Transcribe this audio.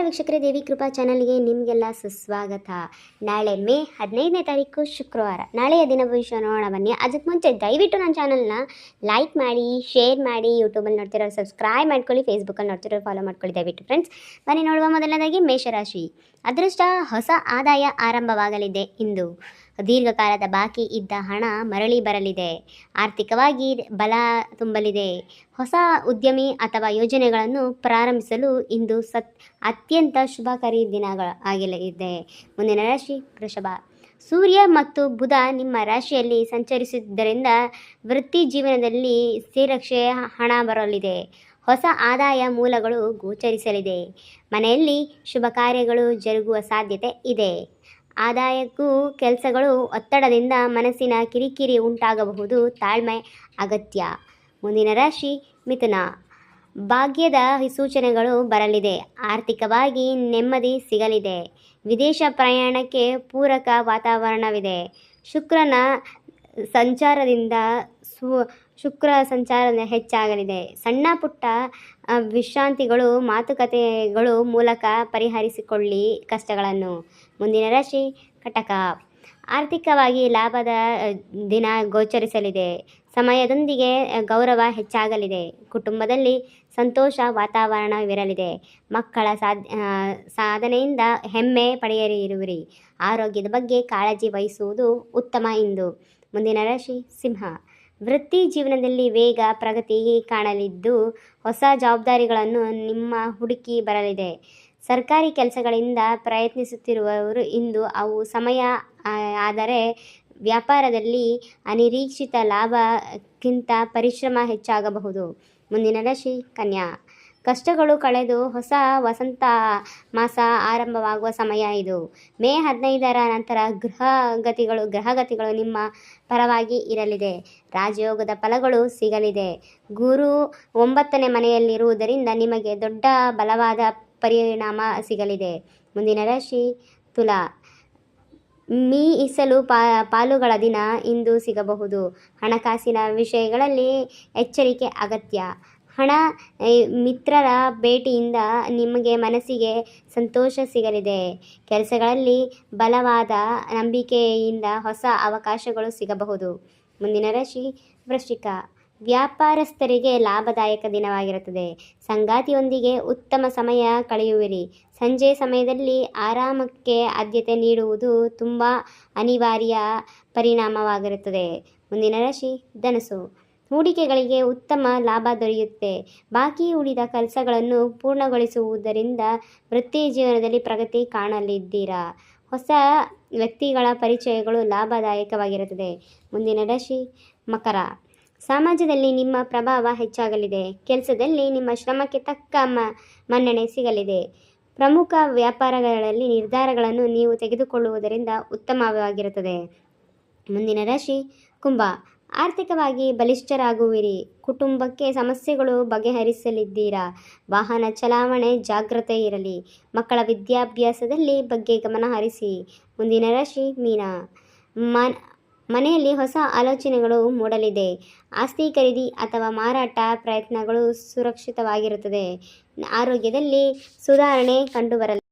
ವೀಕ್ಷಕರೇ, ದೇವಿ ಕೃಪಾ ಚಾನಲ್ಗೆ ನಿಮಗೆಲ್ಲ ಸುಸ್ವಾಗತ. ನಾಳೆ ಮೇ 15ನೇ ತಾರೀಕು ಶುಕ್ರವಾರ. ನಾಳೆಯ ದಿನ ಭವಿಷ್ಯ ನೋಡೋಣ ಬನ್ನಿ. ಅದಕ್ಕೆ ಮುಂಚೆ ದಯವಿಟ್ಟು ನನ್ನ ಚಾನಲ್ನ ಲೈಕ್ ಮಾಡಿ, ಶೇರ್ ಮಾಡಿ. ಯೂಟ್ಯೂಬಲ್ಲಿ ನೋಡ್ತಿರೋ ಸಬ್ಸ್ಕ್ರೈಬ್ ಮಾಡ್ಕೊಳ್ಳಿ, ಫೇಸ್ಬುಕ್ಕಲ್ಲಿ ನೋಡ್ತಿರೋ ಫಾಲೋ ಮಾಡ್ಕೊಳ್ಳಿ ದಯವಿಟ್ಟು ಫ್ರೆಂಡ್ಸ್. ಬನ್ನಿ ನೋಡುವ. ಮೊದಲನೇದಾಗಿ ಮೇಷರಾಶಿ. ಅದೃಷ್ಟ, ಹೊಸ ಆದಾಯ ಆರಂಭವಾಗಲಿದೆ. ಇಂದು ದೀರ್ಘಕಾಲದ ಬಾಕಿ ಇದ್ದ ಹಣ ಮರಳಿ ಬರಲಿದೆ. ಆರ್ಥಿಕವಾಗಿ ಬಲ ತುಂಬಲಿದೆ. ಹೊಸ ಉದ್ಯಮಿ ಅಥವಾ ಯೋಜನೆಗಳನ್ನು ಪ್ರಾರಂಭಿಸಲು ಇಂದು ಅತ್ಯಂತ ಶುಭಕಾರಿ ದಿನಗಳಾಗಲಿದೆ. ಮುಂದಿನ ರಾಶಿ ವೃಷಭ. ಸೂರ್ಯ ಮತ್ತು ಬುಧ ನಿಮ್ಮ ರಾಶಿಯಲ್ಲಿ ಸಂಚರಿಸುವುದರಿಂದ ವೃತ್ತಿ ಜೀವನದಲ್ಲಿ ಸ್ಥಿರಕ್ಷೆ ಹಣ ಬರಲಿದೆ. ಹೊಸ ಆದಾಯ ಮೂಲಗಳು ಗೋಚರಿಸಲಿದೆ. ಮನೆಯಲ್ಲಿ ಶುಭ ಕಾರ್ಯಗಳು ಜರುಗುವ ಸಾಧ್ಯತೆ ಇದೆ. ಆದಾಯಕ್ಕೂ ಕೆಲಸಗಳು ಒತ್ತಡದಿಂದ ಮನಸ್ಸಿನ ಕಿರಿಕಿರಿ ಉಂಟಾಗಬಹುದು. ತಾಳ್ಮೆ ಅಗತ್ಯ. ಮುಂದಿನ ರಾಶಿ ಮಿಥುನ. ಭಾಗ್ಯದ ಸೂಚನೆಗಳು ಬರಲಿದೆ. ಆರ್ಥಿಕವಾಗಿ ನೆಮ್ಮದಿ ಸಿಗಲಿದೆ. ವಿದೇಶ ಪ್ರಯಾಣಕ್ಕೆ ಪೂರಕ ವಾತಾವರಣವಿದೆ. ಶುಕ್ರ ಸಂಚಾರ ಹೆಚ್ಚಾಗಲಿದೆ. ಸಣ್ಣ ಪುಟ್ಟ ವಿಶ್ರಾಂತಿಗಳು, ಮಾತುಕತೆಗಳು ಮೂಲಕ ಪರಿಹರಿಸಿಕೊಳ್ಳಿ ಕಷ್ಟಗಳನ್ನು. ಮುಂದಿನ ರಾಶಿ ಕಟಕ. ಆರ್ಥಿಕವಾಗಿ ಲಾಭದ ದಿನ ಗೋಚರಿಸಲಿದೆ. ಸಮಯದೊಂದಿಗೆ ಗೌರವ ಹೆಚ್ಚಾಗಲಿದೆ. ಕುಟುಂಬದಲ್ಲಿ ಸಂತೋಷ ವಾತಾವರಣವಿರಲಿದೆ. ಮಕ್ಕಳ ಸಾಧನೆಯಿಂದ ಹೆಮ್ಮೆ ಪಡೆಯಿರುವಿರಿ. ಆರೋಗ್ಯದ ಬಗ್ಗೆ ಕಾಳಜಿ ವಹಿಸುವುದು ಉತ್ತಮ ಇಂದು. ಮುಂದಿನ ರಾಶಿ ಸಿಂಹ. ವೃತ್ತಿ ಜೀವನದಲ್ಲಿ ವೇಗ ಪ್ರಗತಿ ಕಾಣಲಿದ್ದು ಹೊಸ ಜವಾಬ್ದಾರಿಗಳನ್ನು ನಿಮ್ಮ ಹುಡುಕಿ ಬರಲಿದೆ. ಸರ್ಕಾರಿ ಕೆಲಸಗಳಿಂದ ಪ್ರಯತ್ನಿಸುತ್ತಿರುವವರು ಇಂದು ಅವು ಸಮಯ. ಆದರೆ ವ್ಯಾಪಾರದಲ್ಲಿ ಅನಿರೀಕ್ಷಿತ ಲಾಭಕ್ಕಿಂತ ಪರಿಶ್ರಮ ಹೆಚ್ಚಾಗಬಹುದು. ಮುಂದಿನ ರಾಶಿ ಕನ್ಯಾ. ಕಷ್ಟಗಳು ಕಳೆದು ಹೊಸ ವಸಂತ ಮಾಸ ಆರಂಭವಾಗುವ ಸಮಯ ಇದು. ಮೇ 15ರ ನಂತರ ಗ್ರಹಗತಿಗಳು ನಿಮ್ಮ ಪರವಾಗಿ ಇರಲಿದೆ. ರಾಜಯೋಗದ ಫಲಗಳು ಸಿಗಲಿದೆ. ಗುರು 9ನೇ ಮನೆಯಲ್ಲಿರುವುದರಿಂದ ನಿಮಗೆ ದೊಡ್ಡ ಬಲವಾದ ಪರಿಣಾಮ ಸಿಗಲಿದೆ. ಮುಂದಿನ ರಾಶಿ ತುಲಾ. ಮೀಸಲು ಪಾಲುಗಳ ದಿನ ಇಂದು ಸಿಗಬಹುದು. ಹಣಕಾಸಿನ ವಿಷಯಗಳಲ್ಲಿ ಎಚ್ಚರಿಕೆ ಅಗತ್ಯ. ಹಣ ಮಿತ್ರರ ಭೇಟಿಯಿಂದ ನಿಮಗೆ ಮನಸ್ಸಿಗೆ ಸಂತೋಷ ಸಿಗಲಿದೆ. ಕೆಲಸಗಳಲ್ಲಿ ಬಲವಾದ ನಂಬಿಕೆಯಿಂದ ಹೊಸ ಅವಕಾಶಗಳು ಸಿಗಬಹುದು. ಮುಂದಿನ ರಾಶಿ ವೃಶ್ಚಿಕ. ವ್ಯಾಪಾರಸ್ಥರಿಗೆ ಲಾಭದಾಯಕ ದಿನವಾಗಿರುತ್ತದೆ. ಸಂಗಾತಿಯೊಂದಿಗೆ ಉತ್ತಮ ಸಮಯ ಕಳೆಯುವಿರಿ. ಸಂಜೆ ಸಮಯದಲ್ಲಿ ಆರಾಮಕ್ಕೆ ಆದ್ಯತೆ ನೀಡುವುದು ತುಂಬ ಅನಿವಾರ್ಯ ಪರಿಣಾಮವಾಗಿರುತ್ತದೆ. ಮುಂದಿನ ರಾಶಿ ಧನಸ್ಸು. ಹೂಡಿಕೆಗಳಿಗೆ ಉತ್ತಮ ಲಾಭ ದೊರೆಯುತ್ತೆ. ಬಾಕಿ ಉಳಿದ ಕೆಲಸಗಳನ್ನು ಪೂರ್ಣಗೊಳಿಸುವುದರಿಂದ ವೃತ್ತಿ ಜೀವನದಲ್ಲಿ ಪ್ರಗತಿ ಕಾಣಲಿದ್ದೀರಾ. ಹೊಸ ವ್ಯಕ್ತಿಗಳ ಪರಿಚಯಗಳು ಲಾಭದಾಯಕವಾಗಿರುತ್ತದೆ. ಮುಂದಿನ ರಾಶಿ ಮಕರ. ಸಮಾಜದಲ್ಲಿ ನಿಮ್ಮ ಪ್ರಭಾವ ಹೆಚ್ಚಾಗಲಿದೆ. ಕೆಲಸದಲ್ಲಿ ನಿಮ್ಮ ಶ್ರಮಕ್ಕೆ ತಕ್ಕ ಮನ್ನಣೆ ಸಿಗಲಿದೆ. ಪ್ರಮುಖ ವ್ಯಾಪಾರಗಳಲ್ಲಿ ನಿರ್ಧಾರಗಳನ್ನು ನೀವು ತೆಗೆದುಕೊಳ್ಳುವುದರಿಂದ ಉತ್ತಮವಾಗಿರುತ್ತದೆ. ಮುಂದಿನ ರಾಶಿ ಕುಂಭ. ಆರ್ಥಿಕವಾಗಿ ಬಲಿಷ್ಠರಾಗುವಿರಿ. ಕುಟುಂಬಕ್ಕೆ ಸಮಸ್ಯೆಗಳು ಬಗೆಹರಿಸಲಿದ್ದೀರಾ. ವಾಹನ ಚಲಾವಣೆ ಜಾಗ್ರತೆ ಇರಲಿ. ಮಕ್ಕಳ ವಿದ್ಯಾಭ್ಯಾಸದಲ್ಲಿ ಬಗ್ಗೆ ಗಮನ ಹರಿಸಿ. ಮುಂದಿನ ರಾಶಿ ಮೀನ. ಮನೆಯಲ್ಲಿ ಹೊಸ ಆಲೋಚನೆಗಳು ಮೂಡಲಿದೆ. ಆಸ್ತಿ ಖರೀದಿ ಅಥವಾ ಮಾರಾಟ ಪ್ರಯತ್ನಗಳು ಸುರಕ್ಷಿತವಾಗಿರುತ್ತದೆ. ಆರೋಗ್ಯದಲ್ಲಿ ಸುಧಾರಣೆ ಕಂಡುಬರಲಿದೆ.